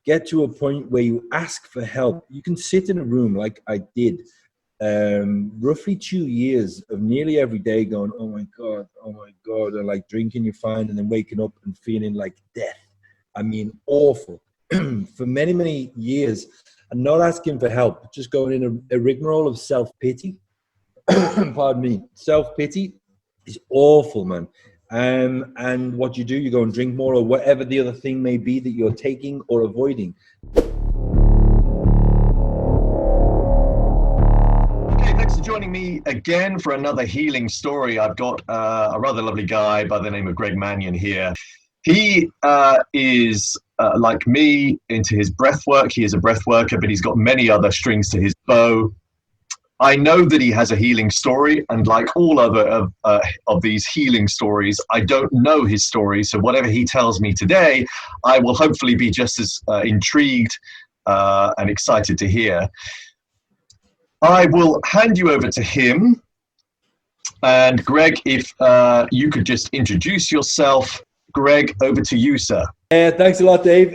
get to a point where you ask for help. You can sit in a room like I did, roughly 2 years of nearly every day going, oh my God, and like drinking you're fine, and then waking up and feeling like death. I mean, awful. For many, many years, and not asking for help, just going in a rigmarole of self-pity. Pardon me. Self-pity is awful, man. And what you do, you go and drink more, or whatever the other thing may be that you're taking or avoiding. Okay, thanks for joining me again for another healing story. I've got a rather lovely guy by the name of Mannion here. He is like me, into his breath work. He is a breath worker, but he's got many other strings to his bow. I know that he has a healing story, and like all other of these healing stories, I don't know his story. So whatever he tells me today, I will hopefully be just as intrigued and excited to hear. I will hand you over to him. And Greg, if you could just introduce yourself. Greg, over to you, sir. Thanks a lot, Dave.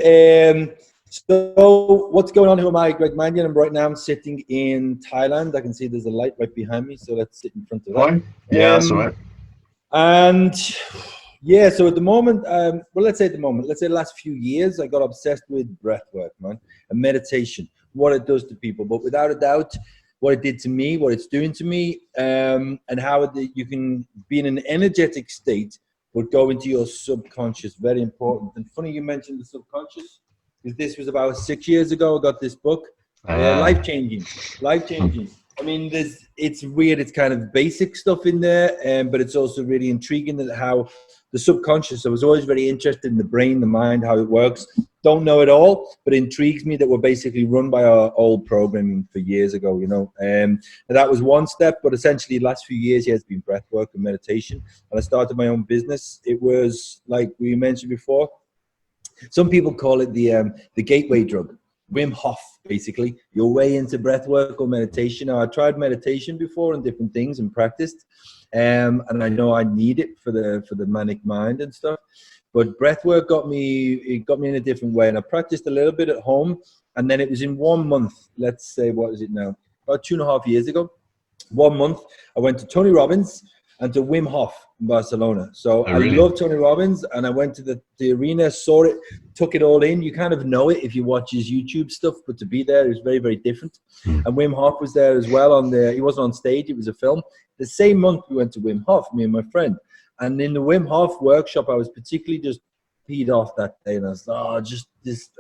So what's going on? Who am I? Mannion. And right now I'm sitting in Thailand. I can see there's a light right behind me, so let's sit in front of that. Yeah, that's all right. And yeah, so at the moment, let's say the last few years, I got obsessed with breath work, man, and meditation, what it does to people. But without a doubt, what it did to me, what it's doing to me, and how you can be in an energetic state, but go into your subconscious. Very important. And funny you mentioned the subconscious, because this was about 6 years ago. I got this book, life-changing. I mean, it's weird. It's kind of basic stuff in there, but it's also really intriguing that how the subconscious, I was always very interested in the brain, the mind, how it works. Don't know it all, but intrigues me that we're basically run by our old programming for years ago, you know. And that was one step, but essentially the last few years, yeah, it's been breath work and meditation. And I started my own business. It was, like we mentioned before, some people call it the gateway drug, Wim Hof, basically, your way into breath work or meditation. Now, I tried meditation before and different things and practiced, and I know I need it for the manic mind and stuff. But breath work got me in a different way, and I practiced a little bit at home, and then it was in 1 month. Let's say, what is it now? About 2.5 years ago. 1 month, I went to Tony Robbins and to Wim Hof in Barcelona. So I love Tony Robbins, and I went to the arena, saw it, took it all in. You kind of know it if you watch his YouTube stuff, but to be there, it was very, very different. And Wim Hof was there as well. He wasn't on stage, it was a film. The same month we went to Wim Hof, me and my friend. And in the Wim Hof workshop, I was particularly just peed off that day. And I was like, I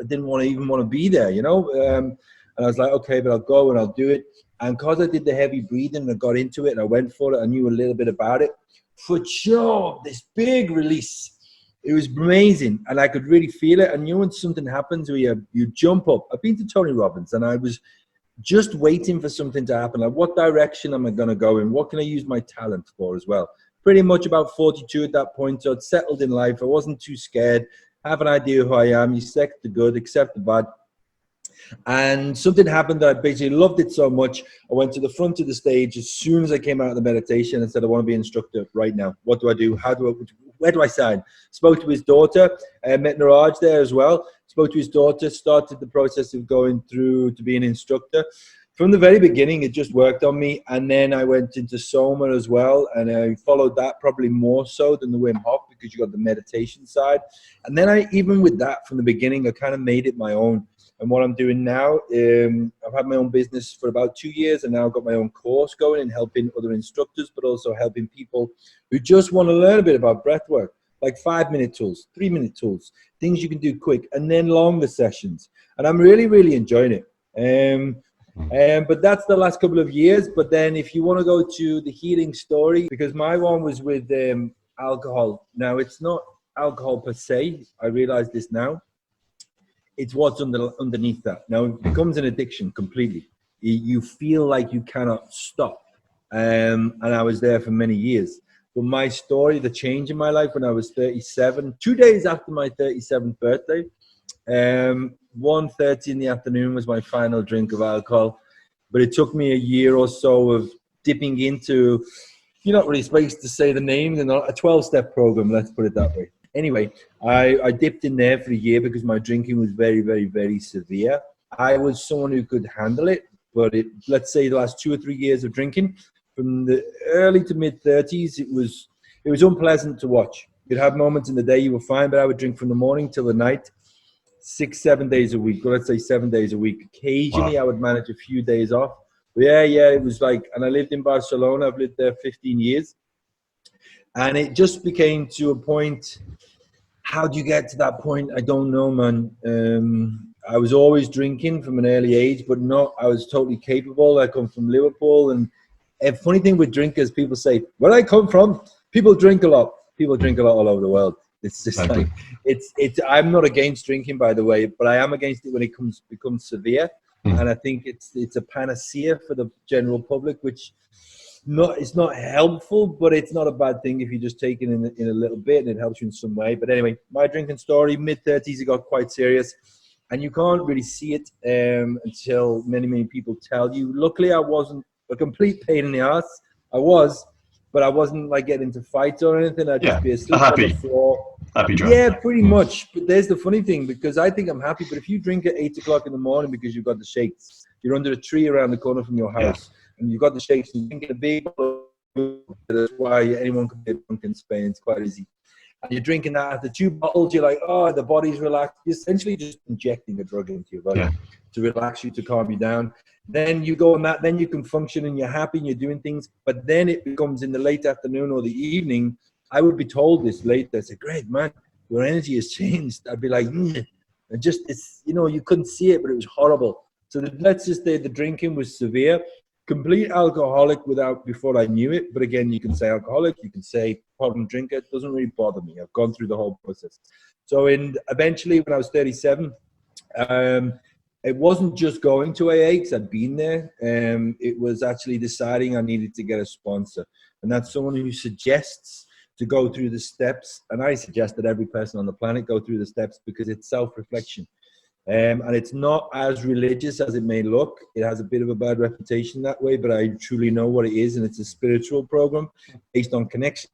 didn't even want to be there, you know? And I was like, okay, but I'll go and I'll do it. And because I did the heavy breathing and I got into it and I went for it, I knew a little bit about it. For sure, this big release. It was amazing. And I could really feel it. And you know when something happens where you jump up. I've been to Tony Robbins and I was just waiting for something to happen. Like, what direction am I going to go in? What can I use my talent for as well? Pretty much about 42 at that point. So I'd settled in life. I wasn't too scared. I have an idea who I am. You accept the good, accept the bad. And something happened that I basically loved it so much. I went to the front of the stage as soon as I came out of the meditation and said, I want to be an instructor right now. What do I do? Where do I sign? Spoke to his daughter. I met Niraj there as well. Spoke to his daughter, started the process of going through to be an instructor. From the very beginning, it just worked on me. And then I went into Soma as well. And I followed that probably more so than the Wim Hof, because you got the meditation side. And then even with that from the beginning, I kind of made it my own. And what I'm doing now, I've had my own business for about 2 years, and now I've got my own course going and helping other instructors, but also helping people who just want to learn a bit about breath work, like 5-minute tools, 3-minute tools, things you can do quick, and then longer sessions. And I'm really, really enjoying it. But that's the last couple of years. But then if you want to go to the healing story, because my one was with alcohol. Now, it's not alcohol per se. I realize this now. It's what's underneath that. Now, it becomes an addiction completely. You feel like you cannot stop. And I was there for many years. But my story, the change in my life when I was 37, 2 days after my 37th birthday, 1:30 in the afternoon was my final drink of alcohol. But it took me a year or so of dipping into, you're not really supposed to say the name, a 12-step program, let's put it that way. Anyway, I dipped in there for a year because my drinking was very, very, very severe. I was someone who could handle it, but let's say the last 2 or 3 years of drinking, from the early to mid 30s, it was unpleasant to watch. You'd have moments in the day you were fine, but I would drink from the morning till the night, 6, 7 days a week. Or let's say 7 days a week. Occasionally, Wow. I would manage a few days off. But yeah, it was like, and I lived in Barcelona. I've lived there 15 years, and it just became to a point. How do you get to that point? I don't know, man. I was always drinking from an early age, but not. I was totally capable. I come from Liverpool, and a funny thing with drinkers, people say, where I come from, people drink a lot. People drink a lot all over the world. It's just Exactly. like it's. I'm not against drinking, by the way, but I am against it when it becomes severe. Mm. And I think it's a panacea for the general public, which it's not helpful, but it's not a bad thing if you just take it in a little bit and it helps you in some way. But anyway, my drinking story, mid 30s, it got quite serious, and you can't really see it until many people tell you. Luckily, I wasn't a complete pain in the ass. I was, but I wasn't like getting into fights or anything. I'd Yeah, just be a asleep on the floor. happy drunk. Yeah, pretty much. But there's the funny thing, because I think I'm happy. But if you drink at 8 o'clock in the morning because you've got the shakes, you're under a tree around the corner from your Yeah. house, and you've got the shakes, and you drink a big. That's why anyone can get drunk in Spain. It's quite easy. And you're drinking that after 2 bottles, you're like, oh, the body's relaxed. You're essentially just injecting a drug into your body to relax you, to calm you down. Then you go on that, then you can function and you're happy and you're doing things. But then it becomes in the late afternoon or the evening. I would be told this later. I said, great, man, your energy has changed. I'd be like, and just, it's, you couldn't see it, but it was horrible. So let's just say the drinking was severe. Complete alcoholic before I knew it. But again, you can say alcoholic, you can say problem drinker. It doesn't really bother me. I've gone through the whole process. So eventually when I was 37, it wasn't just going to AA because I'd been there. It was actually deciding I needed to get a sponsor. And that's someone who suggests to go through the steps. And I suggest that every person on the planet go through the steps because it's self-reflection. And it's not as religious as it may look. It has a bit of a bad reputation that way, but I truly know what it is, and it's a spiritual program based on connection.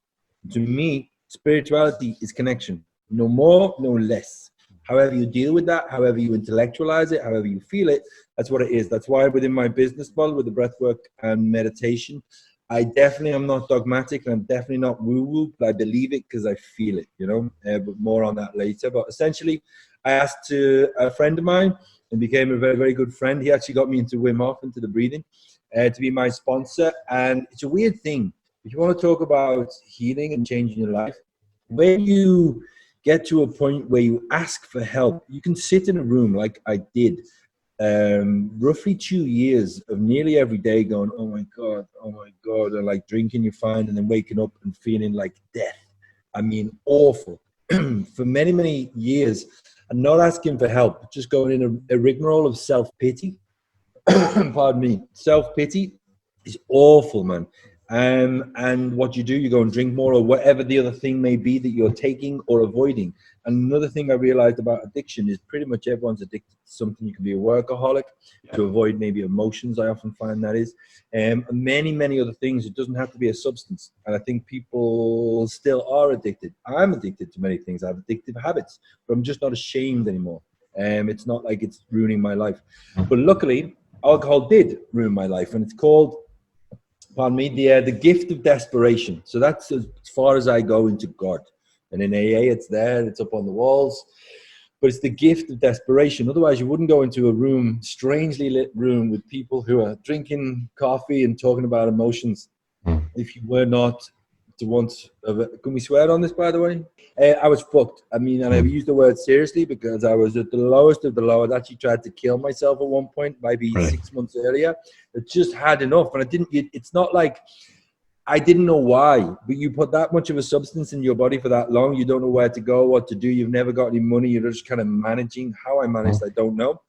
To me, spirituality is connection. No more, no less. However you deal with that, however you intellectualize it, however you feel it, that's what it is. That's why within my business model with the breathwork and meditation, I definitely am not dogmatic, and I'm definitely not woo-woo, but I believe it because I feel it, but more on that later. But essentially, I asked a friend of mine and became a very, very good friend. He actually got me into Wim Hof, into the breathing, to be my sponsor. And it's a weird thing. If you want to talk about healing and changing your life, when you get to a point where you ask for help, you can sit in a room like I did, roughly 2 years of nearly every day going, oh my God, and like drinking you're fine, and then waking up and feeling like death. I mean, awful. For many, many years, and not asking for help, just going in a rigmarole of self-pity. Pardon me. Self-pity is awful, man. And what you do, you go and drink more or whatever the other thing may be that you're taking or avoiding. And another thing I realized about addiction is pretty much everyone's addicted to something. You can be a workaholic to avoid maybe emotions. I often find that is, and many other things. It doesn't have to be a substance. And I think people still are addicted. I'm addicted to many things. I have addictive habits, but I'm just not ashamed anymore. It's not like it's ruining my life. But luckily, alcohol did ruin my life, and it's called, pardon me, the gift of desperation. So that's as far as I go into God. And in AA, it's there, it's up on the walls. But it's the gift of desperation. Otherwise, you wouldn't go into a room, strangely lit room, with people who are drinking coffee and talking about emotions if you were not to want of it. Can we swear on this, by the way? I was fucked. I mean, and I use the word seriously because I was at the lowest of the low. I'd actually tried to kill myself at one point, maybe 6 months earlier. I just had enough. And I didn't, it's not like I didn't know why, but you put that much of a substance in your body for that long, you don't know where to go, what to do. You've never got any money. You're just kind of managing. How I managed, I don't know.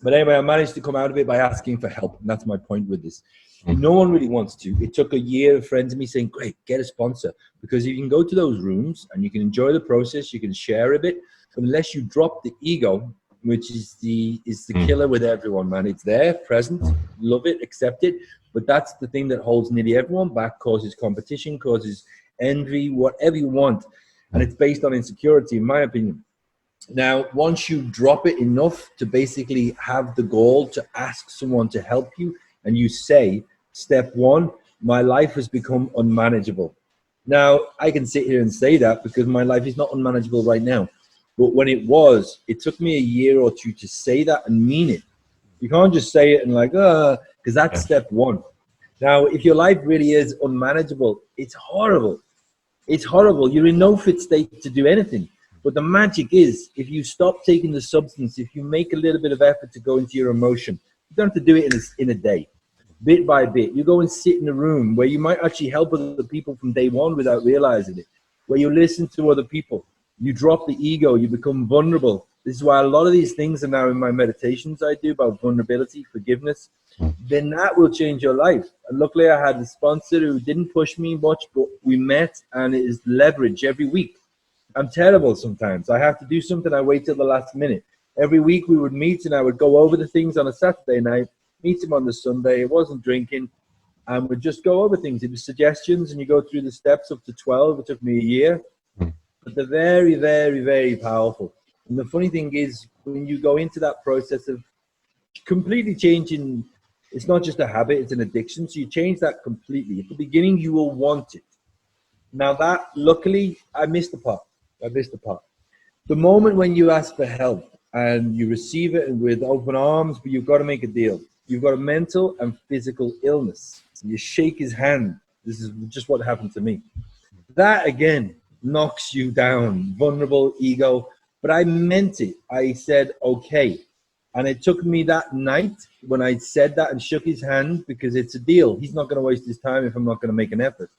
But anyway, I managed to come out of it by asking for help. And that's my point with this. No one really wants to. It took a year of friends of me saying, great, get a sponsor. Because you can go to those rooms and you can enjoy the process. You can share a bit. But unless you drop the ego, which is the killer with everyone, man. It's there, present, love it, accept it. But that's the thing that holds nearly everyone back, causes competition, causes envy, whatever you want. And it's based on insecurity, in my opinion. Now, once you drop it enough to basically have the goal to ask someone to help you, and you say, step one, my life has become unmanageable. Now, I can sit here and say that because my life is not unmanageable right now. But when it was, it took me a year or two to say that and mean it. You can't just say it and like, because that's step one. Now, if your life really is unmanageable, it's horrible. It's horrible. You're in no fit state to do anything. But the magic is, if you stop taking the substance, if you make a little bit of effort to go into your emotion, you don't have to do it in a day, bit by bit. You go and sit in a room where you might actually help other people from day one without realizing it, where you listen to other people. You drop the ego, you become vulnerable. This is why a lot of these things are now in my meditations I do about vulnerability, forgiveness. Then that will change your life. And luckily I had a sponsor who didn't push me much, but we met, and it is leverage every week. I'm terrible sometimes. I have to do something, I wait till the last minute. Every week we would meet and I would go over the things on a Saturday night, meet him on the Sunday. It wasn't drinking, and we'd just go over things. It was suggestions, and you go through the steps up to 12. It took me a year. But they're very, very, very powerful. And the funny thing is, when you go into that process of completely changing, it's not just a habit, it's an addiction. So you change that completely. At the beginning, you will want it. Now that, luckily, I missed the part. The moment when you ask for help and you receive it with open arms, but you've got to make a deal. You've got a mental and physical illness. You shake his hand. This is just what happened to me. That, again, knocks you down, vulnerable ego. But I meant it. I said, okay. And it took me that night when I said that and shook his hand, because it's a deal. He's not going to waste his time if I'm not going to make an effort.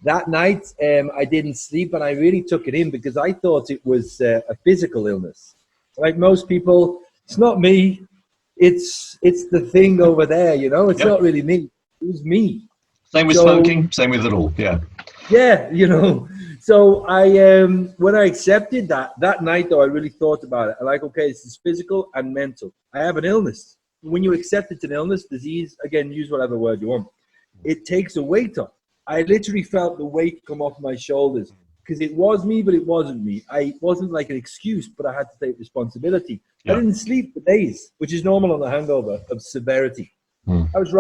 That night, I didn't sleep, and I really took it in because I thought it was a physical illness. Like most people, it's not me. It's the thing over there, you know? It's not really me. It was me. Same with smoking, same with it all, Yeah, you know. So I, when I accepted that night, though, I really thought about it. I'm like, okay, this is physical and mental. I have an illness. When you accept it's an illness, disease, again, use whatever word you want. It takes a weight off. I literally felt the weight come off my shoulders because it was me, but it wasn't me. It wasn't like an excuse, but I had to take responsibility. I didn't sleep for days, which is normal on the hangover of severity. I was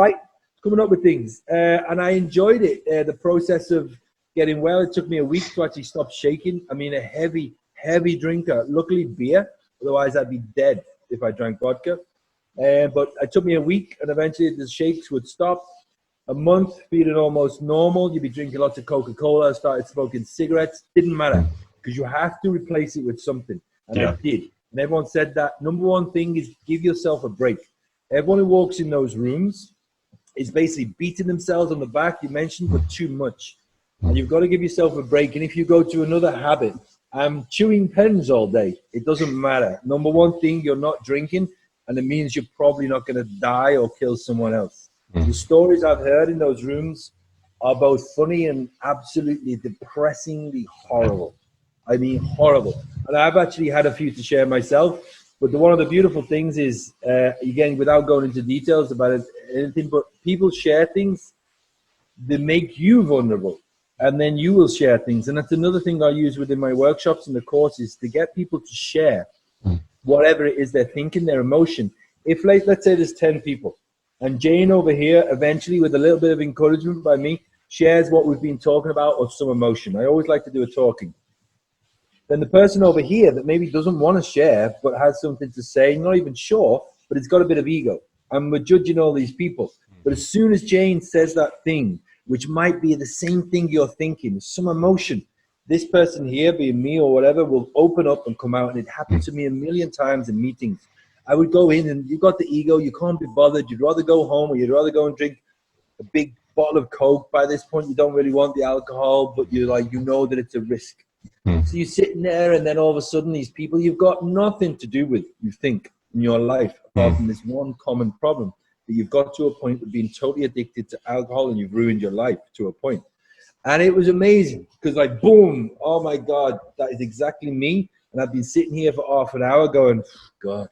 coming up with things, and I enjoyed it. The process of getting well, it took me a week to actually stop shaking. I mean, a heavy, heavy drinker. Luckily, beer. Otherwise, I'd be dead if I drank vodka. But it took me a week, and eventually the shakes would stop. A month, feeling almost normal. You'd be drinking lots of Coca-Cola, started smoking cigarettes. Didn't matter, because you have to replace it with something. And I did. And everyone said that number one thing is give yourself a break. Everyone who walks in those rooms is basically beating themselves on the back, you mentioned, but too much. And you've got to give yourself a break. And if you go to another habit, chewing pens all day, it doesn't matter. Number one thing, you're not drinking, and it means you're probably not going to die or kill someone else. The stories I've heard in those rooms are both funny and absolutely depressingly horrible. I mean, horrible. And I've actually had a few to share myself. But one of the beautiful things is, again, without going into details about anything, but people share things that make you vulnerable. And then you will share things. And that's another thing I use within my workshops and the courses, to get people to share whatever it is they're thinking, their emotion. If, like, let's say there's 10 people, and Jane over here, eventually, with a little bit of encouragement by me, shares what we've been talking about or some emotion. I always like to do a talking. Then the person over here that maybe doesn't want to share but has something to say, not even sure, but it's got a bit of ego. And we're judging all these people. But as soon as Jane says that thing, which might be the same thing you're thinking, some emotion, this person here, being me or whatever, will open up and come out. And it happened to me a million times in meetings. I would go in and you've got the ego, you can't be bothered, you'd rather go home, or you'd rather go and drink a big bottle of Coke. By this point, you don't really want the alcohol, but you're like, you know that it's a risk. So you're sitting there, and then all of a sudden these people you've got nothing to do with, you think, in your life, apart from this one common problem, that you've got to a point of being totally addicted to alcohol, and you've ruined your life to a point. And it was amazing, because like, boom, oh my God, that is exactly me. And I've been sitting here for half an hour going, God,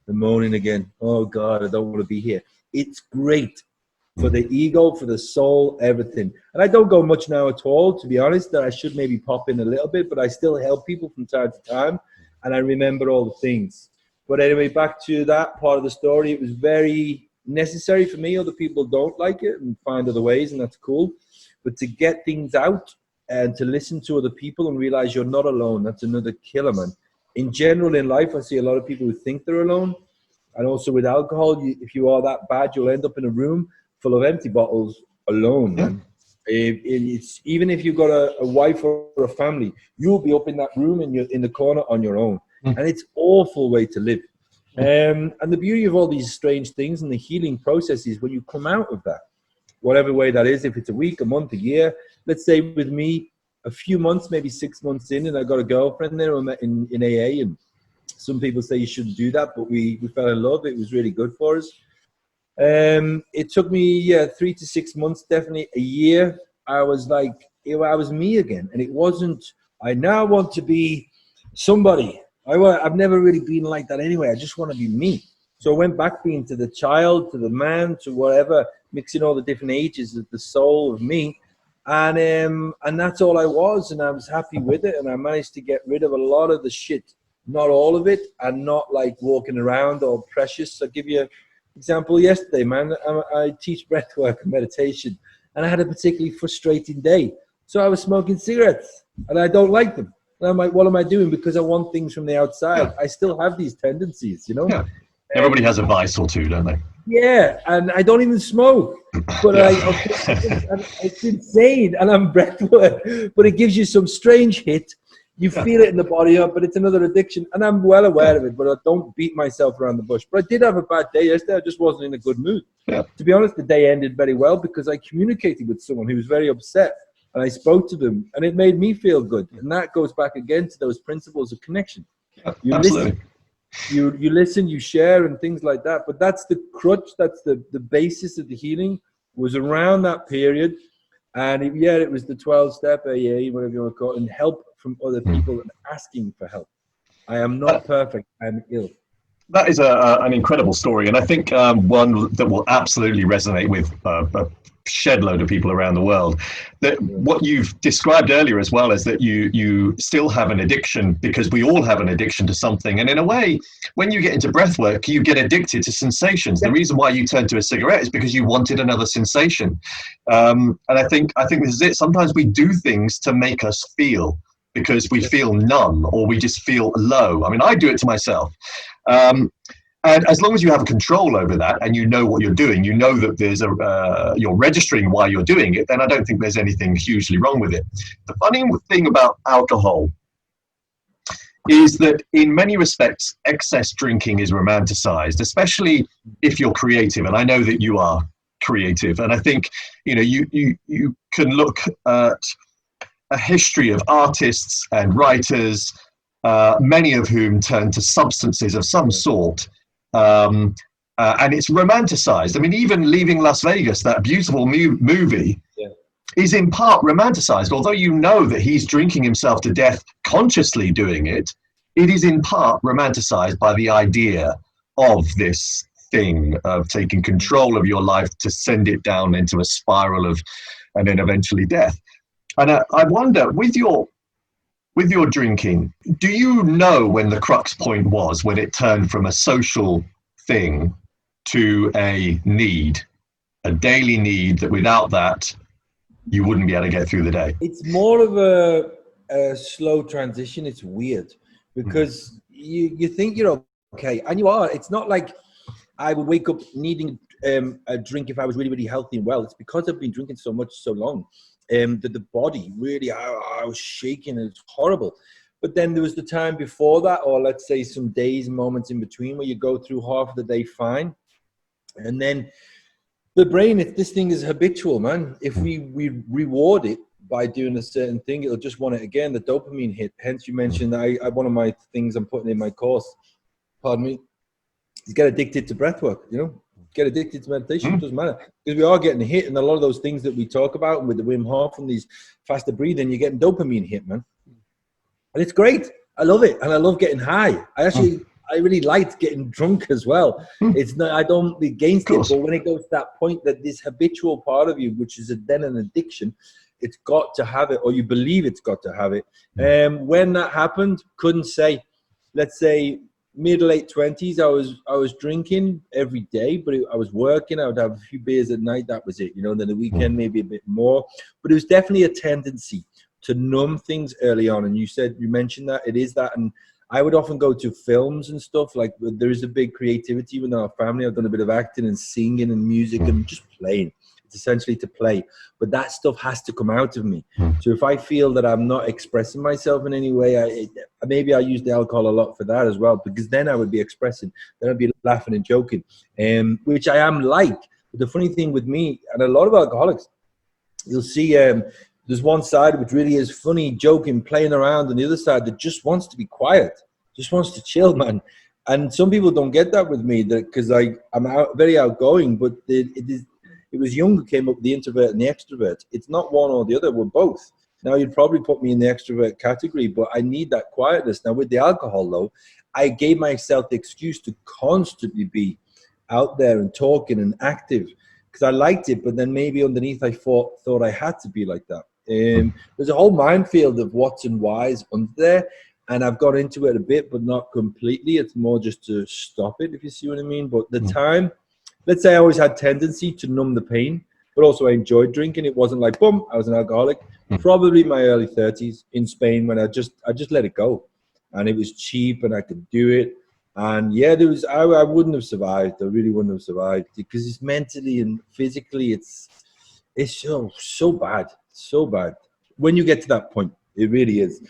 the moaning again. Oh God, I don't want to be here. It's great. for the ego, for the soul, everything. And I don't go much now at all, to be honest. That I should maybe pop in a little bit, but I still help people from time to time, and I remember all the things. But anyway, back to that part of the story. It was very necessary for me. Other people don't like it and find other ways, and that's cool. But to get things out and to listen to other people and realize you're not alone, that's another killer, man. In general, in life, I see a lot of people who think they're alone. And also with alcohol, if you are that bad, you'll end up in a room full of empty bottles alone, man. It's, even if you've got a wife or a family, you'll be up in that room and you're in the corner on your own. And it's an awful way to live. And the beauty of all these strange things and the healing process is when you come out of that, whatever way that is, if it's a week, a month, a year. Let's say with me, a few months, maybe 6 months in, and I got a girlfriend there I met in AA, and some people say you shouldn't do that, but we fell in love. It was really good for us. It took me 3 to 6 months, definitely a year. I was like, I was me again, and it wasn't, I now want to be somebody. I've never really been like that anyway. I just want to be me. So I went back being to the child, to the man, to whatever, mixing all the different ages of the soul of me. And that's all I was, and I was happy with it. And I managed to get rid of a lot of the shit, not all of it, and not like walking around all precious. I'll give you an example yesterday, man. I teach breathwork and meditation, and I had a particularly frustrating day. So I was smoking cigarettes, and I don't like them. And I'm like, what am I doing? Because I want things from the outside. I still have these tendencies, you know? Yeah. Everybody has a vice or two, don't they? Yeah, and I don't even smoke, but it's insane, and I'm breathwork, but it gives you some strange hit. You feel it in the body, but it's another addiction, and I'm well aware of it, but I don't beat myself around the bush. But I did have a bad day yesterday. I just wasn't in a good mood. Yeah. To be honest, the day ended very well because I communicated with someone who was very upset, and I spoke to them, and it made me feel good. And that goes back again to those principles of connection. You Absolutely. listen. You listen, you share, and things like that. But that's the crutch, that's the basis of the healing, was around that period. And it was the 12-step AA, whatever you want to call it, and help from other people and asking for help. I am not perfect, I'm ill. That is an incredible story, and I think one that will absolutely resonate with a shed load of people around the world. That what you've described earlier as well is that you still have an addiction, because we all have an addiction to something. And in a way, when you get into breath work, you get addicted to sensations. The reason why you turned to a cigarette is because you wanted another sensation. And I think this is it. Sometimes we do things to make us feel, because we feel numb or we just feel low. I mean, I do it to myself. And as long as you have control over that and you know what you're doing, you know that there's you're registering why you're doing it, then I don't think there's anything hugely wrong with it. The funny thing about alcohol is that in many respects, excess drinking is romanticized, especially if you're creative. And I know that you are creative. And I think, you can look at a history of artists and writers, many of whom turn to substances of some sort. And it's romanticized. I mean, even Leaving Las Vegas, that beautiful movie, is in part romanticized. Although you know that he's drinking himself to death consciously doing it, it is in part romanticized by the idea of this thing of taking control of your life to send it down into a spiral of, and then eventually death. And I wonder, with your drinking, do you know when the crux point was, when it turned from a social thing to a need, a daily need that without that, you wouldn't be able to get through the day? It's more of a slow transition. It's weird because you think you're okay, and you are. It's not like I would wake up needing a drink if I was really, really healthy and well. It's because I've been drinking so much so long. That the body really, I was shaking, and it's horrible. But then there was the time before that, or let's say some days, moments in between, where you go through half of the day fine, and then the brain, if this thing is habitual, man, if we reward it by doing a certain thing, it'll just want it again. The dopamine hit. Hence, you mentioned one of my things I'm putting in my course, pardon me, is get addicted to breath work. Get addicted to meditation. It doesn't matter, because we are getting hit, and a lot of those things that we talk about with the Wim Hof and these faster breathing, you're getting dopamine hit, man, and it's great. I love it, and I love getting high. I I really liked getting drunk as well. It's not, I don't be against it, but when it goes to that point that this habitual part of you, which is then an addiction, it's got to have it, or you believe it's got to have it. When that happened, couldn't say. Let's say mid late 20s, I was drinking every day, but I was working. I would have a few beers at night. That was it, you know. And then the weekend maybe a bit more, but it was definitely a tendency to numb things early on. And you mentioned that it is that, and I would often go to films and stuff. Like there is a big creativity within our family. I've done a bit of acting and singing and music and just playing. It's essentially to play, but that stuff has to come out of me. So if I feel that I'm not expressing myself in any way, maybe I use the alcohol a lot for that as well, because then I would be expressing, then I'd be laughing and joking, which I am like. But the funny thing with me and a lot of alcoholics, you'll see there's one side which really is funny, joking, playing around, and the other side that just wants to be quiet, just wants to chill, man. And some people don't get that with me, because I'm very outgoing, but it was Jung who came up with the introvert and the extrovert. It's not one or the other. We're both. Now, you'd probably put me in the extrovert category, but I need that quietness. Now, with the alcohol, though, I gave myself the excuse to constantly be out there and talking and active because I liked it. But then maybe underneath, I thought I had to be like that. There's a whole minefield of what's and whys under there. And I've got into it a bit, but not completely. It's more just to stop it, if you see what I mean. But the time... Let's say I always had tendency to numb the pain, but also I enjoyed drinking. It wasn't like, boom, I was an alcoholic. Probably my early 30s in Spain when I just let it go. And it was cheap and I could do it. And yeah, I wouldn't have survived. I really wouldn't have survived because it's mentally and physically, it's so bad, so bad. When you get to that point, it really is.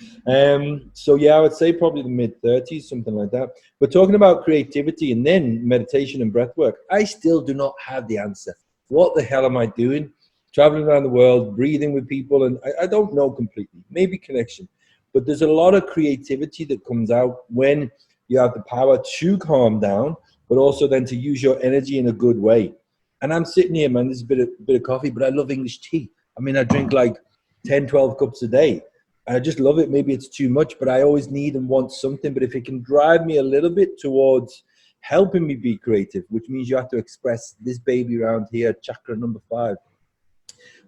So yeah, I would say probably the mid 30s, something like that. But talking about creativity and then meditation and breath work, I still do not have the answer. What the hell am I doing? Traveling around the world, breathing with people, and I don't know completely. Maybe connection. But there's a lot of creativity that comes out when you have the power to calm down, but also then to use your energy in a good way. And I'm sitting here, man, this is a bit of coffee, but I love English tea. I mean, I drink like 10, 12 cups a day. I just love it. Maybe it's too much, but I always need and want something. But if it can drive me a little bit towards helping me be creative, which means you have to express this baby around here, chakra number 5,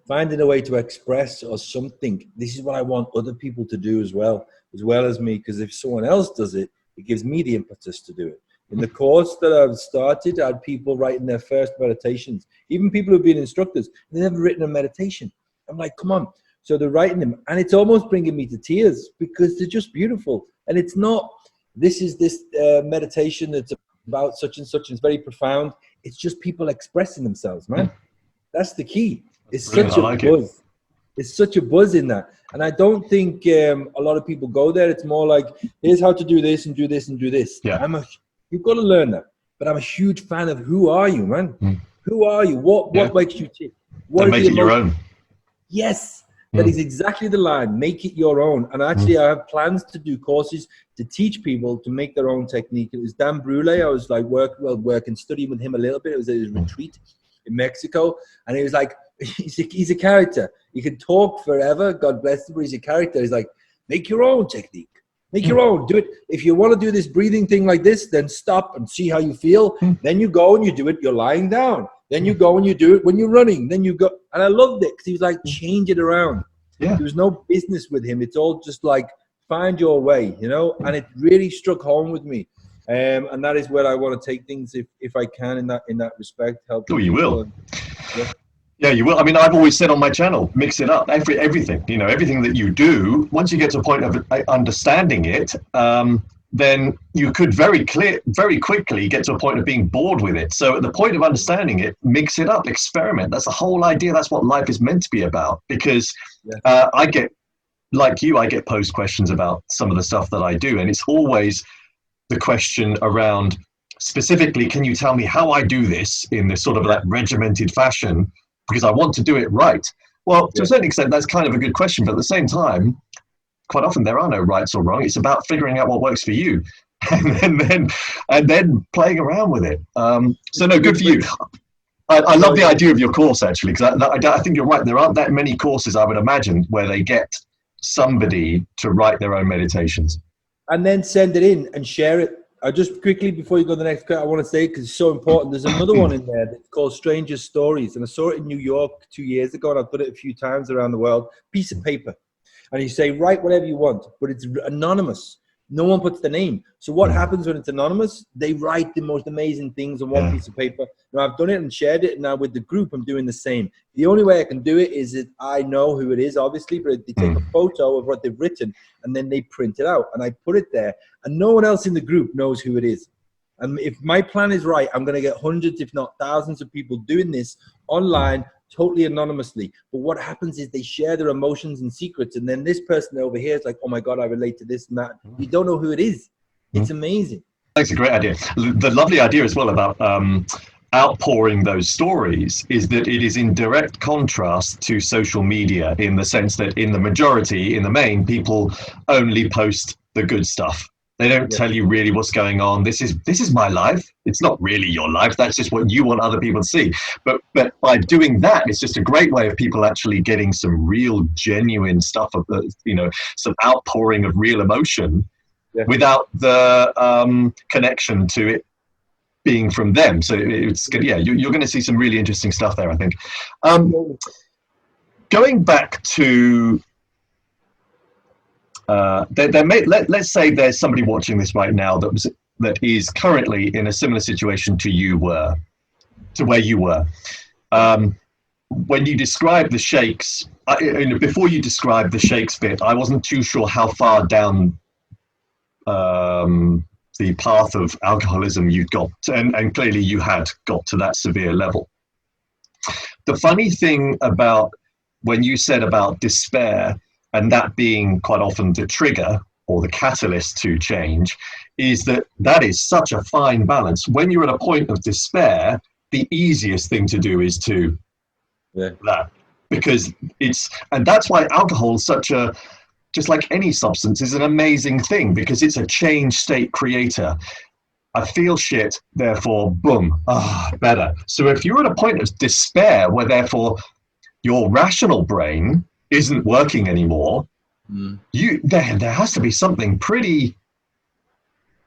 finding a way to express or something. This is what I want other people to do as well as me, because if someone else does it, it gives me the impetus to do it. In the course that I've started, I had people writing their first meditations, even people who've been instructors, they've never written a meditation. I'm like, come on. So they're writing them, and it's almost bringing me to tears because they're just beautiful. And it's not, this is this meditation that's about such and such, and it's very profound. It's just people expressing themselves, man. That's the key. It's such a buzz. It's such a buzz in that. And I don't think a lot of people go there. It's more like, here's how to do this and do this and do this. Yeah. You've got to learn that. But I'm a huge fan of who are you, man? Who are you? What makes you tick? What make it your own. Yes. That is exactly the line. Make it your own. And actually, I have plans to do courses to teach people to make their own technique. It was Dan Brule. I was like working, studying with him a little bit. It was at his retreat in Mexico. And he was like, he's a character. He can talk forever. God bless him, but he's a character. He's like, make your own technique. Make your own. Do it. If you want to do this breathing thing like this, then stop and see how you feel. Then you go and you do it. You're lying down. Then you go and you do it when you're running. Then you go. And I loved it because he was like, change it around. Yeah. There was no business with him. It's all just like, find your way, you know? And it really struck home with me. And that is where I want to take things if I can in that respect. Help. Oh, you will. Yeah, you will. I mean, I've always said on my channel, mix it up, everything, you know, everything that you do, once you get to a point of understanding it, then you could very quickly get to a point of being bored with it. So at the point of understanding it, mix it up, experiment. That's the whole idea. That's what life is meant to be about. Because I get, like you, I get posed questions about some of the stuff that I do. And it's always the question around, specifically, can you tell me how I do this in this sort of that regimented fashion? Because I want to do it right. Well, to a certain extent, that's kind of a good question. But at the same time, quite often there are no rights or wrong. It's about figuring out what works for you, and then playing around with it. So no, good for you. I love the idea of your course, actually, because I think you're right. There aren't that many courses, I would imagine, where they get somebody to write their own meditations. And then send it in and share it. I just quickly, before you go to the next, I want to say, because it's so important, there's another one in there that's called Stranger Stories. And I saw it in New York 2 years ago, and I've done it a few times around the world. Piece of paper. And you say, write whatever you want, but it's anonymous. No one puts the name. So what happens when it's anonymous? They write the most amazing things on one piece of paper. Now, I've done it and shared it. And now with the group, I'm doing the same. The only way I can do it is that I know who it is, obviously, but they take a photo of what they've written and then they print it out. And I put it there. And no one else in the group knows who it is. And if my plan is right, I'm going to get hundreds, if not thousands of people doing this online, totally anonymously. But what happens is they share their emotions and secrets. And then this person over here is like, oh my God, I relate to this and that. You don't know who it is. It's amazing. That's a great idea. The lovely idea as well about outpouring those stories is that it is in direct contrast to social media, in the sense that in the majority, in the main, people only post the good stuff. They don't tell you really what's going on. This is my life. It's not really your life. That's just what you want other people to see. But by doing that, it's just a great way of people actually getting some real genuine stuff, of some outpouring of real emotion without the connection to it being from them. So it's good. Yeah, you're going to see some really interesting stuff there, I think. Going back to let's say there's somebody watching this right now that is currently in a similar situation to where you were. When you describe the shakes, before you describe the shakes bit, I wasn't too sure how far down the path of alcoholism you'd got, and clearly you had got to that severe level. The funny thing about when you said about despair, and that being quite often the trigger or the catalyst to change, is that is such a fine balance. When you're at a point of despair, the easiest thing to do is to that, because and that's why alcohol is just like any substance, is an amazing thing, because it's a change state creator. I feel shit, therefore, boom, better. So if you're at a point of despair where therefore your rational brain isn't working anymore, there has to be something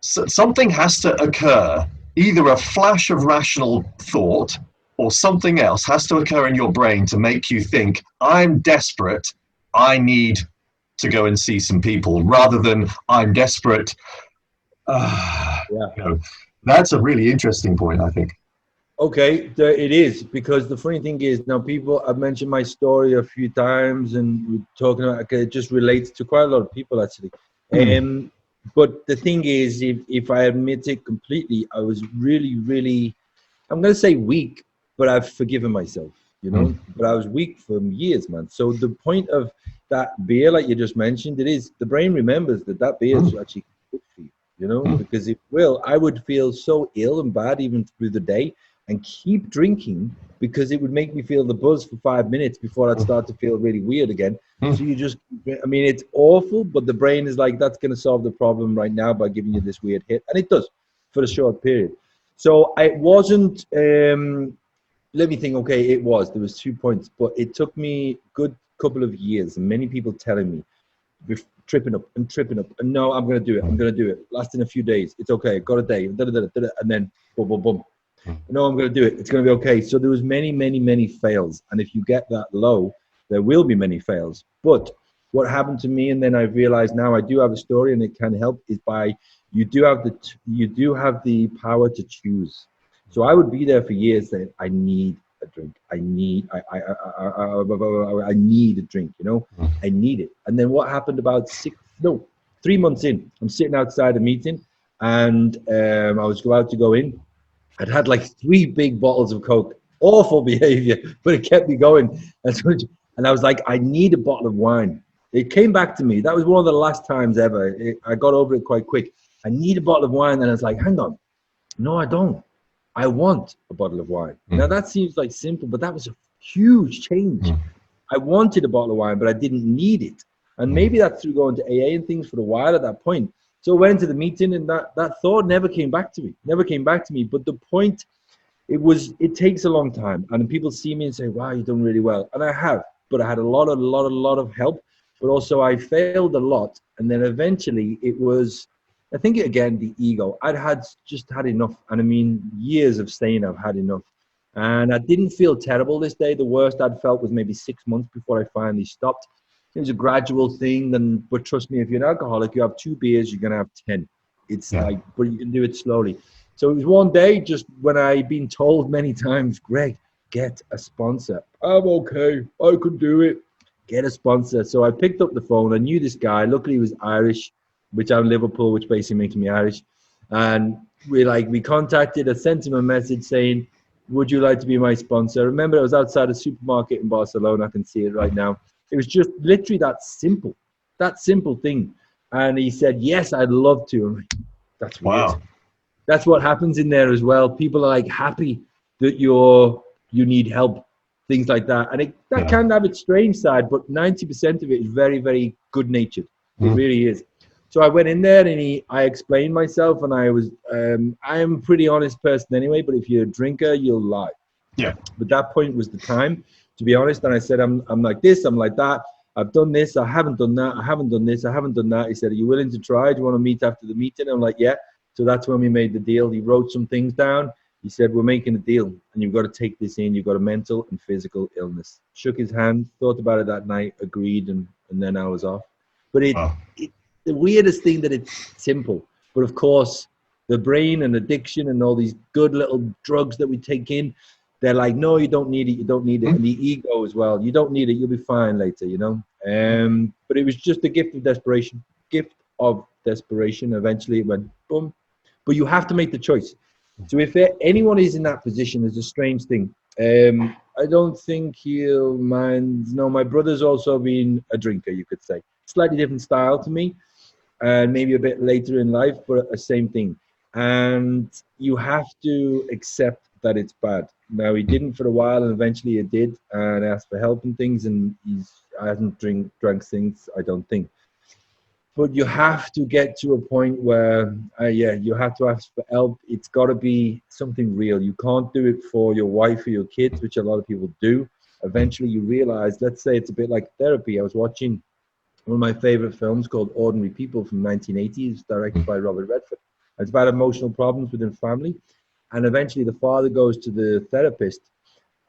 something has to occur. Either a flash of rational thought or something else has to occur in your brain to make you think, I'm desperate, I need to go and see some people, rather than I'm desperate. That's a really interesting point, I think. Okay, it is, because the funny thing is, now I've mentioned my story a few times, and we're talking about, it just relates to quite a lot of people actually. But the thing is, if I admit it completely, I was really, really, I'm going to say weak, but I've forgiven myself, but I was weak for years, man. So the point of that beer, like you just mentioned, it is, the brain remembers that beer is actually good for you, because I would feel so ill and bad even through the day, and keep drinking because it would make me feel the buzz for 5 minutes before I'd start to feel really weird again. So it's awful, but the brain is like, that's going to solve the problem right now by giving you this weird hit. And it does for a short period. So it wasn't, let me think, there was 2 points, but it took me a good couple of years and many people telling me, tripping up, and no, I'm going to do it. Lasting a few days. It's okay. Got a day. And then boom, boom, boom. No, I'm going to do it. It's going to be okay. So there was many fails. And if you get that low, there will be many fails. But what happened to me, and then I realized now I do have a story and it can help, is you do have the power to choose. So I would be there for years saying, I need a drink. I need a drink, I need it. And then what happened about 3 months in, I'm sitting outside a meeting, and I was about to go in. I'd had like 3 big bottles of Coke. Awful behavior, but it kept me going. And I was like, I need a bottle of wine. It came back to me. That was one of the last times ever. I got over it quite quick. I need a bottle of wine. And I was like, hang on. No, I don't. I want a bottle of wine. Now that seems like simple, but that was a huge change. I wanted a bottle of wine, but I didn't need it. And maybe that's through going to AA and things for a while at that point. So I went to the meeting, and that thought never came back to me. But the point, it takes a long time. And people see me and say, wow, you've done really well. And I have, but I had a lot of help, but also I failed a lot. And then eventually it was, I think again, the ego. Just had enough. And I mean, years of saying I've had enough. And I didn't feel terrible this day. The worst I'd felt was maybe 6 months before I finally stopped. It was a gradual thing. But trust me, if you're an alcoholic, you have 2 beers, you're going to have 10. It's like, but you can do it slowly. So it was one day just when I'd been told many times, Greg, get a sponsor. I'm okay. I can do it. Get a sponsor. So I picked up the phone. I knew this guy. Luckily, he was Irish, which I'm Liverpool, which basically makes me Irish. And we contacted, I sent him a message saying, would you like to be my sponsor? I remember, I was outside a supermarket in Barcelona. I can see it right now. It was just literally that simple thing. And he said, yes, I'd love to. I'm like, that's weird. Wow. That's what happens in there as well. People are like happy that you need help, things like that. And that can have its strange side, but 90% of it is very, very good natured. It really is. So I went in there and I explained myself, and I am a pretty honest person anyway, but if you're a drinker, you'll lie. Yeah. But that point was the time, to be honest. And I said, I'm like this, I'm like that. I've done this, I haven't done that, I haven't done this, I haven't done that. He said, are you willing to try? Do you want to meet after the meeting? I'm like, yeah. So that's when we made the deal. He wrote some things down. He said, we're making a deal, and you've got to take this in. You've got a mental and physical illness. Shook his hand, thought about it that night, agreed, and then I was off. But the weirdest thing that it's simple. But of course, the brain and addiction and all these good little drugs that we take in, they're like, no, you don't need it. You don't need it. And the ego as well. You don't need it. You'll be fine later, you know. But it was just a gift of desperation. Eventually it went boom. But you have to make the choice. So if anyone is in that position, it's a strange thing. I don't think he'll mind. No, my brother's also been a drinker, you could say. Slightly different style to me, and maybe a bit later in life, but the same thing. And you have to accept that it's bad. Now, he didn't for a while, and eventually he did, and asked for help and things, and I hasn't drank since, I don't think. But you have to get to a point where, you have to ask for help. It's got to be something real. You can't do it for your wife or your kids, which a lot of people do. Eventually, you realize, let's say it's a bit like therapy. I was watching one of my favorite films called Ordinary People from 1980. It's directed by Robert Redford. It's about emotional problems within family. And eventually, the father goes to the therapist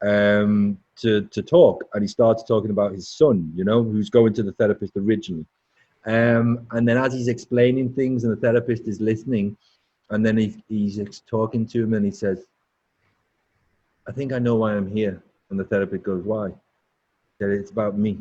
to talk. And he starts talking about his son, who's going to the therapist originally. And then as he's explaining things and the therapist is listening, and then he's talking to him and he says, I think I know why I'm here. And the therapist goes, why? He said, it's about me.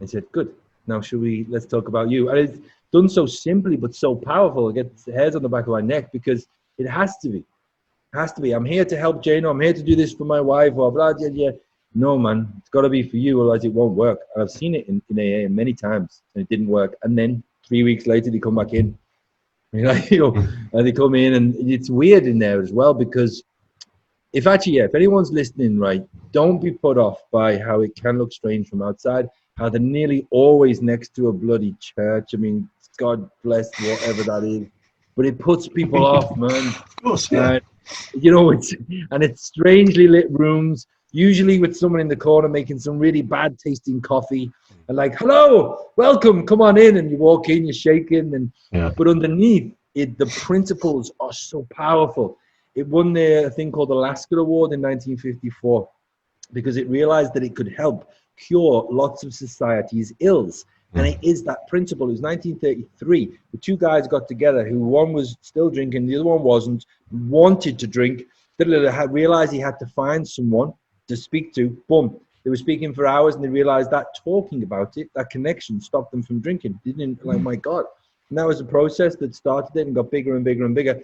I said, good. Now let's talk about you. And it's done so simply, but so powerful. I get the hairs on the back of my neck because it has to be. It has to be. I'm here to help Jane. I'm here to do this for my wife or blah, blah, blah. No, man, it's got to be for you, otherwise it won't work. And I've seen it in AA many times, and it didn't work. And then 3 weeks later, they come back in. And they come in, and it's weird in there as well, because if anyone's listening, right, don't be put off by how it can look strange from outside, how they're nearly always next to a bloody church. I mean, God bless whatever that is. But it puts people off, man. Of course, yeah. It's strangely lit rooms, usually with someone in the corner making some really bad tasting coffee and like, hello, welcome, come on in. And you walk in, you're shaking. But underneath it, the principles are so powerful. It won the thing called the Lasker Award in 1954 because it realized that it could help cure lots of society's ills. And it is that principle. It was 1933. The two guys got together who one was still drinking, the other one wasn't, wanted to drink, realized he had to find someone to speak to. Boom. They were speaking for hours and they realized that talking about it, that connection stopped them from drinking. Like, my God. And that was a process that started it and got bigger and bigger and bigger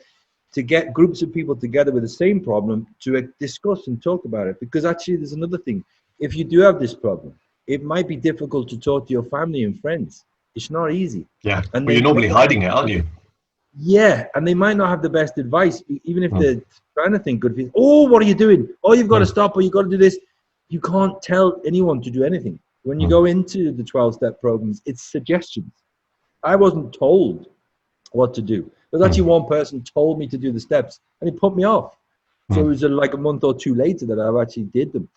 to get groups of people together with the same problem to discuss and talk about it. Because actually there's another thing. If you do have this problem, it might be difficult to talk to your family and friends. It's not easy. Yeah, but you're normally hiding it, aren't you? Yeah, and they might not have the best advice, even if they're trying to think good things. Oh, what are you doing? Oh, you've got to stop, or you've got to do this. You can't tell anyone to do anything. When you go into the 12-step programs, it's suggestions. I wasn't told what to do. There's actually one person told me to do the steps, and it put me off. So it was like a month or two later that I actually did them.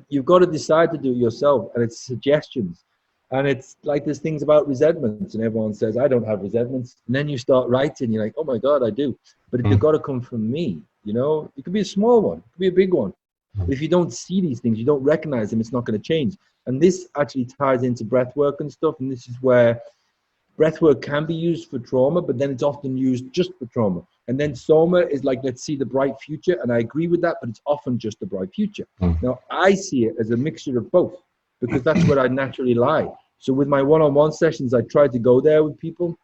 You've got to decide to do it yourself, and it's suggestions. And it's like there's things about resentments, and everyone says, I don't have resentments. And then you start writing, you're like, oh my God, I do. But they've got to come from me, you know? It could be a small one, it could be a big one. But if you don't see these things, you don't recognize them, it's not going to change. And this actually ties into breath work and stuff. And this is where breath work can be used for trauma, but then it's often used just for trauma. And then Soma is like, let's see the bright future. And I agree with that, but it's often just the bright future. Now, I see it as a mixture of both, because that's where I naturally lie. So with my one-on-one sessions, I try to go there with people.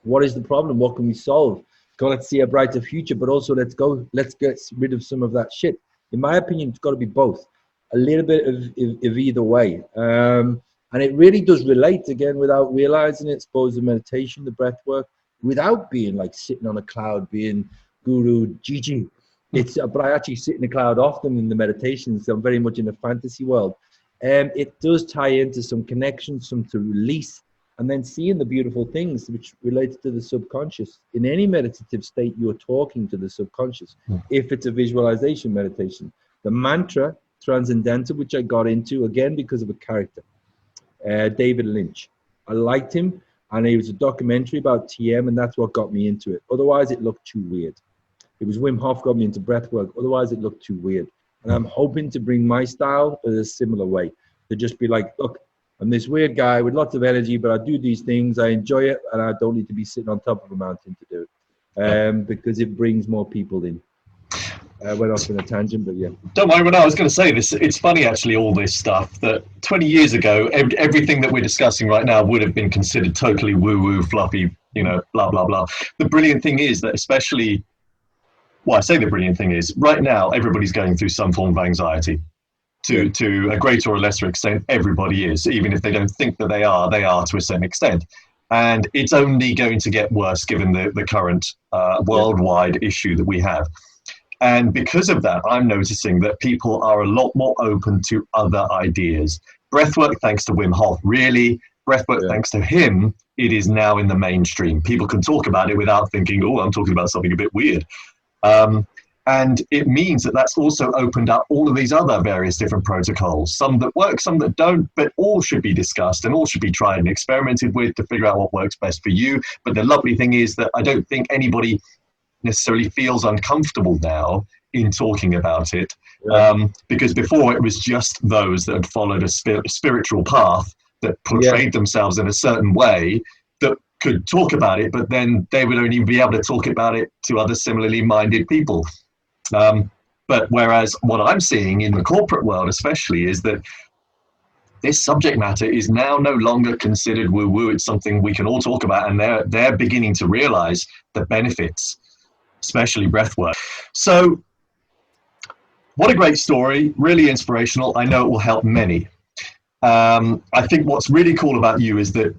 What is the problem? What can we solve? Go, let's see a brighter future, but also let's get rid of some of that shit. In my opinion, it's got to be both. A little bit of either way. And it really does relate, again, without realizing it, suppose the meditation, the breath work, without being like sitting on a cloud, being guru, Gigi. But I actually sit in the cloud often in the meditations. So I'm very much in a fantasy world. It does tie into some connections, some to release, and then seeing the beautiful things which relates to the subconscious. In any meditative state, you're talking to the subconscious. If it's a visualization meditation, the mantra transcendental, which I got into again because of a character, David Lynch. I liked him, and it was a documentary about TM, and that's what got me into it. Otherwise, it looked too weird. It was Wim Hof got me into breath work. Otherwise, it looked too weird. And I'm hoping to bring my style in a similar way, to just be like, look, I'm this weird guy with lots of energy, but I do these things. I enjoy it, and I don't need to be sitting on top of a mountain to do it, because it brings more people in. I went off on a tangent, but yeah. Don't worry, when I was going to say this, it's funny actually, all this stuff, that 20 years ago, everything that we're discussing right now would have been considered totally woo-woo, fluffy, you know, blah, blah, blah. The brilliant thing is that especially, well, I say the brilliant thing is, right now, everybody's going through some form of anxiety. To a greater or lesser extent, everybody is. Even if they don't think that they are to a certain extent. And it's only going to get worse given the current worldwide issue that we have. And because of that, I'm noticing that people are a lot more open to other ideas. Breathwork, thanks to Wim Hof, really, breathwork, thanks to him, it is now in the mainstream. People can talk about it without thinking, oh, I'm talking about something a bit weird. And it means that that's also opened up all of these other various different protocols, some that work, some that don't, but all should be discussed and all should be tried and experimented with to figure out what works best for you. But the lovely thing is that I don't think anybody necessarily feels uncomfortable now in talking about it, because before it was just those that had followed a spiritual path that portrayed themselves in a certain way that could talk about it, but then they would only be able to talk about it to other similarly minded people. But whereas what I'm seeing in the corporate world especially is that this subject matter is now no longer considered woo-woo. It's something we can all talk about, and they're beginning to realize the benefits, especially breath work. So what a great story, really inspirational. I know it will help many. I think what's really cool about you is that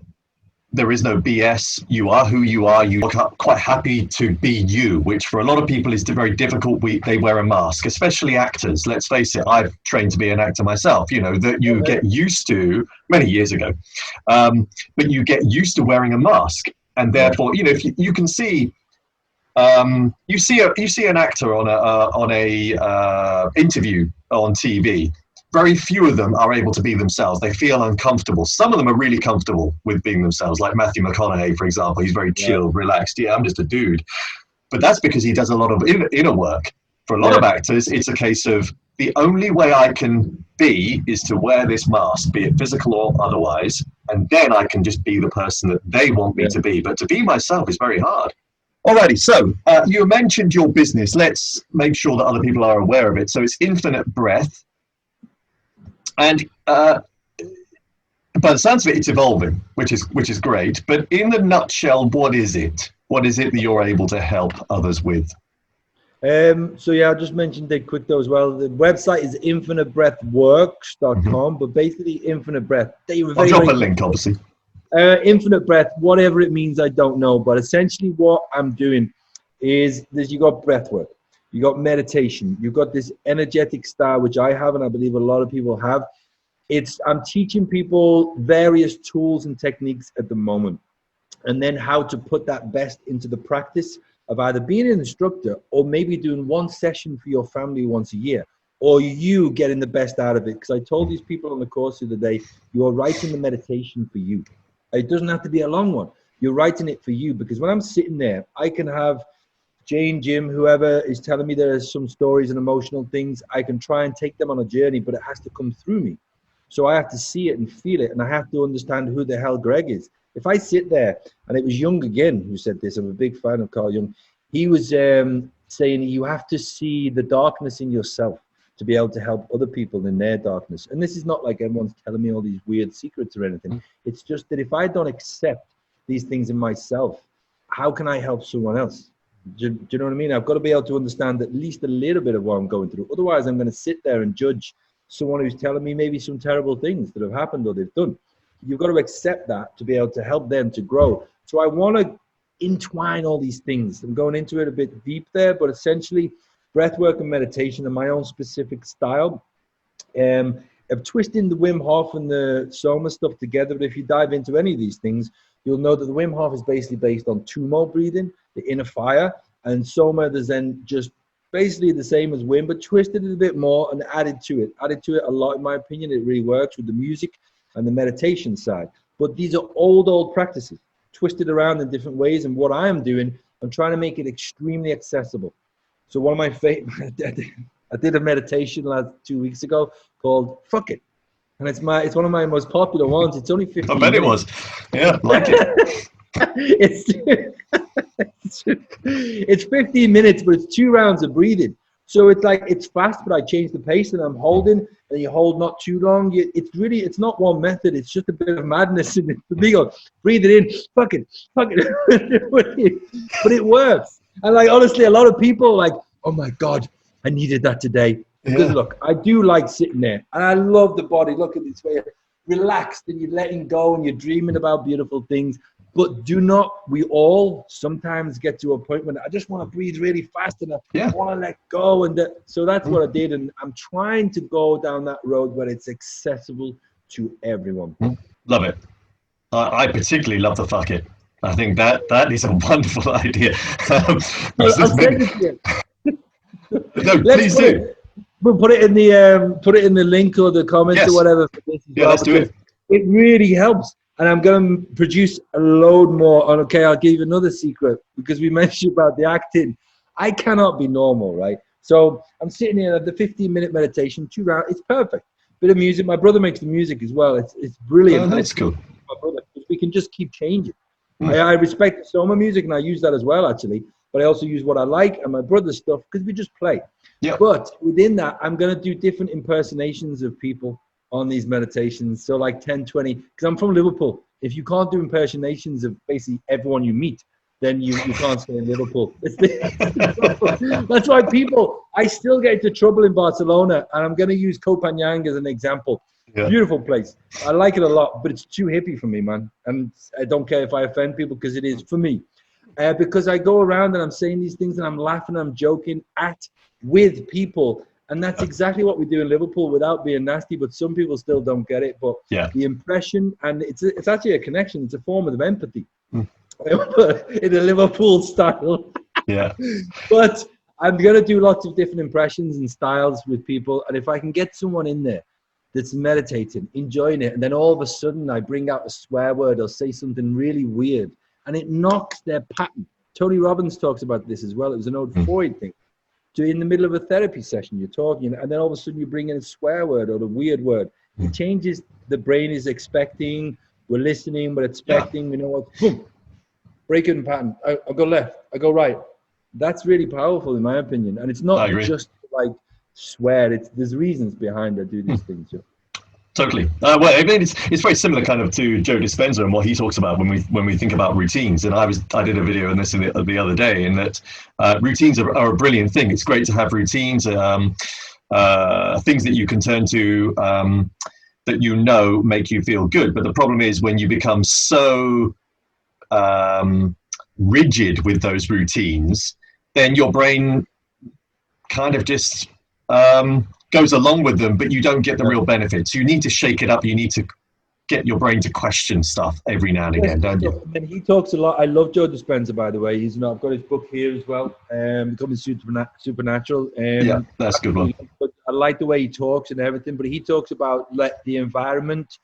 there is no BS. You are who you are. You are quite happy to be you, which for a lot of people is very difficult. They wear a mask, especially actors. Let's face it, I've trained to be an actor myself, you know, that you get used to many years ago. But you get used to wearing a mask. And therefore, you know, if you can see, you see an actor on a interview on TV. Very few of them are able to be themselves. They feel uncomfortable. Some of them are really comfortable with being themselves, like Matthew McConaughey, for example. He's very chilled, relaxed. Yeah, I'm just a dude. But that's because he does a lot of inner work. For a lot of actors, it's a case of the only way I can be is to wear this mask, be it physical or otherwise, and then I can just be the person that they want me to be. But to be myself is very hard. Alrighty, so you mentioned your business. Let's make sure that other people are aware of it. So it's Infinite Breath. And by the sounds of it, it's evolving, which is great. But in a nutshell, what is it? What is it that you're able to help others with? So yeah, I just mentioned it quick though as well. The website is infinitebreathworks.com, but basically Infinite Breath. I'll drop a link, obviously. Infinite Breath, whatever it means, I don't know. But essentially what I'm doing is you got breath work. You got meditation. You've got this energetic style, which I have, and I believe a lot of people have. I'm teaching people various tools and techniques at the moment, and then how to put that best into the practice of either being an instructor or maybe doing one session for your family once a year. or you getting the best out of it? Because I told these people on the course the other day, you are writing the meditation for you. It doesn't have to be a long one. You're writing it for you, because when I'm sitting there, I can have Jane, Jim, whoever is telling me there's some stories and emotional things. I can try and take them on a journey, but it has to come through me. So I have to see it and feel it, and I have to understand who the hell Greg is. If I sit there, and it was Jung again who said this, I'm a big fan of Carl Jung. He was saying you have to see the darkness in yourself to be able to help other people in their darkness. And this is not like everyone's telling me all these weird secrets or anything. It's just that if I don't accept these things in myself, how can I help someone else? Do you know what I mean? I've got to be able to understand at least a little bit of what I'm going through. Otherwise, I'm going to sit there and judge someone who's telling me maybe some terrible things that have happened or they've done. You've got to accept that to be able to help them to grow. So I want to entwine all these things. I'm going into it a bit deep there, but essentially breathwork and meditation are my own specific style. Of twisting the Wim Hof and the Soma stuff together. But if you dive into any of these things, you'll know that the Wim Hof is basically based on Tumo breathing, the inner fire, and Soma is then just basically the same as Wim, but twisted it a bit more and added to it a lot, in my opinion. It really works with the music and the meditation side. But these are old practices, twisted around in different ways. And what I am doing, I'm trying to make it extremely accessible. So one of my favorite, I did a meditation 2 weeks ago called "Fuck It," and it's one of my most popular ones. It's only 15 I bet minutes. it was. Yeah, like it. It's 15 minutes, but it's 2 rounds of breathing. So it's like, it's fast, but I change the pace and I'm holding, and you hold not too long. It's not one method. It's just a bit of madness. And the big old, breathe it in, fuck it. But it works. And like, honestly, a lot of people like, oh my God, I needed that today. Because look, I do like sitting there, and I love the body. Look at this way, relaxed, and you're letting go, and you're dreaming about beautiful things. But we all sometimes get to a point when I just want to breathe really fast, and I want to let go. So that's what I did. And I'm trying to go down that road where it's accessible to everyone. Love it. I particularly love the fuck it. I think that is a wonderful idea. I'll send it to you. No, please do. We'll put it in the link or the comments or whatever. For this as well, let's do it. It really helps. And I'm going to produce a load more. Okay, I'll give you another secret, because we mentioned about the acting. I cannot be normal, right? So I'm sitting here at the 15-minute meditation, 2 rounds. It's perfect. Bit of music. My brother makes the music as well. It's brilliant. Oh, that's cool. My brother, we can just keep changing. I respect the Soma music, and I use that as well, actually. But I also use what I like and my brother's stuff, because we just play. Yeah. But within that, I'm going to do different impersonations of people on these meditations. So like 10, 20, because I'm from Liverpool. If you can't do impersonations of basically everyone you meet, then you can't stay in Liverpool. That's why I still get into trouble in Barcelona, and I'm going to use Kopanang as an example. Yeah. Beautiful place. I like it a lot, but it's too hippie for me, man. And I don't care if I offend people, because it is for me. Because I go around and I'm saying these things and I'm laughing, I'm joking with people. And that's exactly what we do in Liverpool without being nasty, but some people still don't get it. But the impression, and it's actually a connection. It's a form of empathy in a Liverpool style. Yeah. But I'm going to do lots of different impressions and styles with people. And if I can get someone in there that's meditating, enjoying it, and then all of a sudden I bring out a swear word or say something really weird, and it knocks their pattern. Tony Robbins talks about this as well. It was an old Freud thing. So in the middle of a therapy session, you're talking, and then all of a sudden you bring in a swear word or a weird word. It changes. The brain is expecting. We're listening. We're expecting. We know what. Boom. Break in pattern. I go left. I go right. That's really powerful, in my opinion. And it's not just like swear. There's reasons behind I do these things. Totally. Well, I mean, it's very similar kind of to Joe Dispenza and what he talks about when we think about routines. And I did a video on this the other day, in that routines are a brilliant thing. It's great to have routines, things that you can turn to that make you feel good. But the problem is when you become so rigid with those routines, then your brain kind of just goes along with them, but you don't get the real benefits. You need to shake it up. You need to get your brain to question stuff every now and again, don't you? And he talks a lot. I love Joe Dispenza, by the way. I've got his book here as well, Becoming Supernatural. Yeah, that's a good one. I like the way he talks and everything, but he talks about let the environment,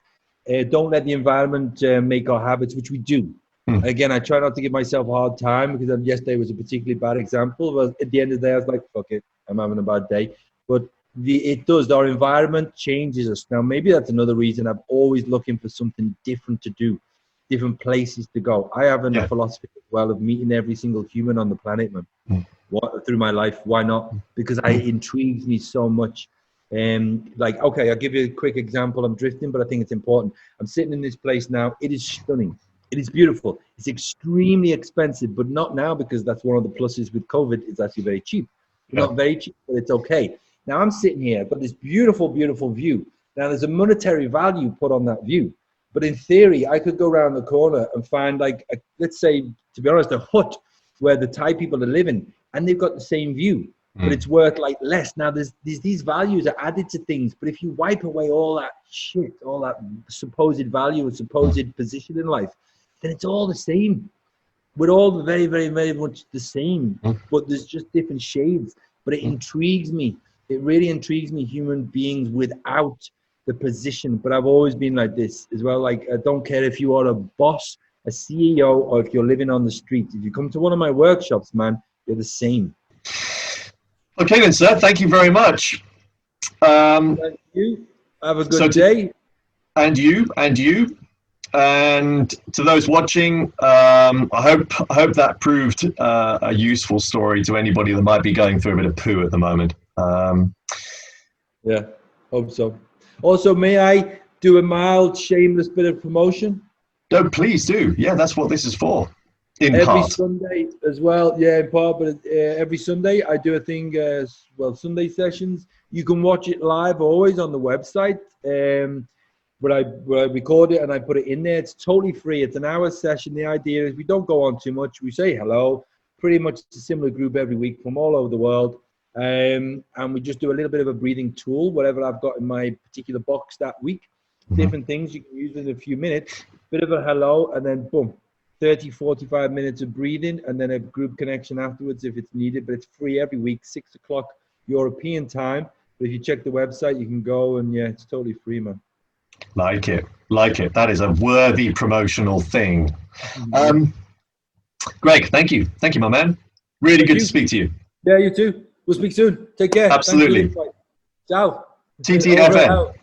don't let the environment make our habits, which we do. Again, I try not to give myself a hard time because yesterday was a particularly bad example. But at the end of the day, I was like, fuck it, I'm having a bad day. But it does, our environment changes us. Now, maybe that's another reason I'm always looking for something different to do, different places to go. I have a philosophy as well of meeting every single human on the planet, man. Through my life. Why not? Because it intrigues me so much. Like, okay, I'll give you a quick example. I'm drifting, but I think it's important. I'm sitting in this place now. It is stunning. It is beautiful. It's extremely expensive, but not now because that's one of the pluses with COVID. It's actually very cheap. Not very cheap, but it's okay. Now I'm sitting here. I've got this beautiful, beautiful view. Now there's a monetary value put on that view. But in theory, I could go around the corner and find, like, let's say, to be honest, a hut where the Thai people are living, and they've got the same view, but it's worth like less. Now these values are added to things, but if you wipe away all that shit, all that supposed value and supposed position in life, then it's all the same. We're all very, very, very much the same, but there's just different shades. But it intrigues me. It really intrigues me, human beings without the position. But I've always been like this as well. Like, I don't care if you are a boss, a CEO, or if you're living on the street. If you come to one of my workshops, man, you're the same. Okay then, sir. Thank you very much. Thank you. Have a good day. And you. And to those watching, I hope that proved a useful story to anybody that might be going through a bit of poo at the moment. Yeah, hope so. Also, may I do a mild, shameless bit of promotion? No, please do. Yeah, that's what this is for. Every Sunday as well. Yeah, in part, but every Sunday I do a thing, Sunday sessions. You can watch it live always on the website. But I record it and I put it in there. It's totally free. It's an hour session. The idea is we don't go on too much. We say hello. Pretty much a similar group every week from all over the world. And we just do a little bit of a breathing tool, whatever I've got in my particular box that week. Different things you can use in a few minutes. Bit of a hello, and then boom, 30, 45 minutes of breathing, and then a group connection afterwards if it's needed. But it's free every week, 6 o'clock European time. But if you check the website, you can go, and yeah, it's totally free, man. Like it. That is a worthy promotional thing. Greg, thank you, my man. Really good to speak to you. Yeah, you too. We'll speak soon. Take care. Absolutely. Ciao. TTFN.